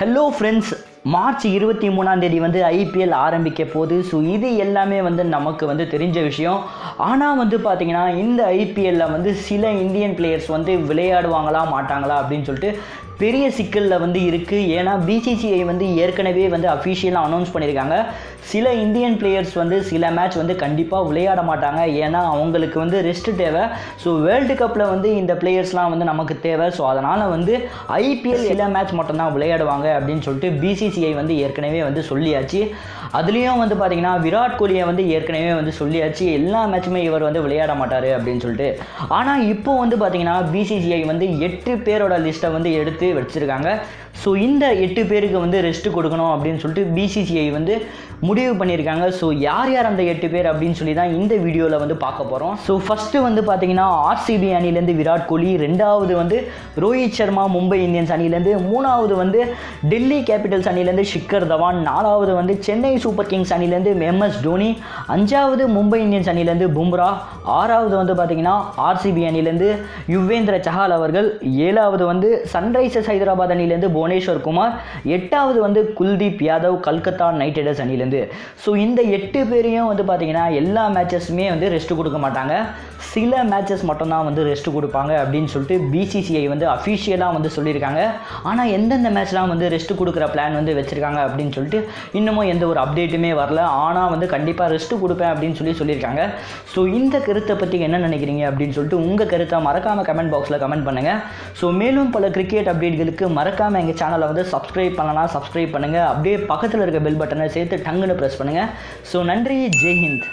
Hello friends, March 23 வந்து IPL ஆரம்பிக்க போகுது. ஸோ இது எல்லாமே வந்து நமக்கு வந்து தெரிஞ்ச விஷயம். ஆனால் வந்து பார்த்திங்கன்னா இந்த ஐபிஎல்லில் வந்து சில இந்தியன் பிளேயர்ஸ் வந்து விளையாடுவாங்களா மாட்டாங்களா அப்படின்னு சொல்லிட்டு பெரிய சிக்கலில் வந்து இருக்குது. ஏன்னா பிசிசிஐ வந்து ஏற்கனவே வந்து அஃபிஷியலாக அனௌன்ஸ் பண்ணியிருக்காங்க, சில இந்தியன் பிளேயர்ஸ் வந்து சில மேட்ச் வந்து கண்டிப்பாக விளையாட மாட்டாங்க. ஏன்னா அவங்களுக்கு வந்து ரெஸ்ட்டு தேவை. ஸோ வேர்ல்டு கப்பில் வந்து இந்த பிளேயர்ஸ்லாம் வந்து நமக்கு தேவை. ஸோ அதனால் வந்து ஐபிஎல் சில மேட்ச் மட்டும்தான் விளையாடுவாங்க அப்படின்னு சொல்லிட்டு பிசிசிஐ வந்து ஏற்கனவே வந்து சொல்லியாச்சு. அதுலேயும் வந்து பார்த்திங்கன்னா விராட் கோலியை வந்து ஏற்கனவே வந்து சொல்லியாச்சு, எல்லா மேட்சுமே இவர் வந்து விளையாட மாட்டார் அப்படின்னு சொல்லிட்டு. ஆனால் இப்போ வந்து பார்த்திங்கன்னா பிசிசிஐ வந்து 8 பேரோட லிஸ்ட்டை வந்து எடுத்து வச்சுருக்காங்க. ஸோ இந்த 8 பேருக்கு வந்து ரெஸ்ட்டு கொடுக்கணும் அப்படின்னு சொல்லிட்டு பிசிசிஐ வந்து முடிவு பண்ணியிருக்காங்க. ஸோ யார் யார் அந்த 8 பேர் அப்படின்னு சொல்லி தான் இந்த வீடியோவில் வந்து பார்க்க போகிறோம். ஸோ ஃபஸ்ட்டு வந்து பார்த்திங்கன்னா ஆர்சிபி அணிலேருந்து விராட் கோலி, ரெண்டாவது வந்து ரோஹித் சர்மா மும்பை இந்தியன்ஸ் அணிலேருந்து, மூணாவது வந்து டெல்லி கேபிட்டல்ஸ் அணிலேருந்து ஷிக்கர் தவான், நாலாவது வந்து சென்னை சூப்பர் கிங்ஸ் அணிலேருந்து MS தோனி, அஞ்சாவது மும்பை இந்தியன்ஸ் அணிலேருந்து பும்ரா, ஆறாவது வந்து பார்த்திங்கன்னா ஆர்சிபி அணிலேருந்து யுவேந்திர சஹால் அவர்கள், ஏழாவது வந்து சன்ரைசர்ஸ் ஹைதராபாத் அணிலேருந்து புவனேஸ்வர் குமார், எட்டாவது வந்து குல்தீப் யாதவ் கல்கத்தா நைட் ரைடர்ஸ் அணிலேருந்து. ஸோ இந்த 8 பேரையும் வந்து பார்த்திங்கன்னா எல்லா மேட்சஸுமே வந்து ரெஸ்ட்டு கொடுக்க மாட்டாங்க, சில மேட்சஸ் மட்டும்தான் வந்து ரெஸ்ட்டு கொடுப்பாங்க அப்படின்னு சொல்லிட்டு பிசிசிஐ வந்து அஃபிஷியலாக வந்து சொல்லியிருக்காங்க. ஆனால் எந்தெந்த மேட்ச்லாம் வந்து ரெஸ்ட்டு கொடுக்குற பிளான் வந்து வச்சுருக்காங்க அப்படின்னு சொல்லிட்டு இன்னமும் எந்த ஒரு அப்டேட்டுமே வரல. ஆனால் வந்து கண்டிப்பாக ரெஸ்ட்டு கொடுப்பேன் அப்படின்னு சொல்லியிருக்காங்க. ஸோ இந்த கருத்தை பற்றி என்ன நினைக்கிறீங்க அப்படின்னு சொல்லிட்டு உங்கள் கருத்தை மறக்காமல் கமெண்ட் பாக்ஸில் கமெண்ட் பண்ணுங்கள். ஸோ மேலும் பல கிரிக்கெட் அப்டேட்களுக்கு மறக்காமல் எங்கள் சேனலை வந்து சப்ஸ்கிரைப் பண்ணலாம், சப்ஸ்கிரைப் பண்ணுங்கள். அப்படியே பக்கத்தில் இருக்க பெல் பட்டனை சேர்த்து டங்குன்னு ப்ரெஸ் பண்ணுங்கள். ஸோ நன்றி, ஜெய் ஹிந்த்.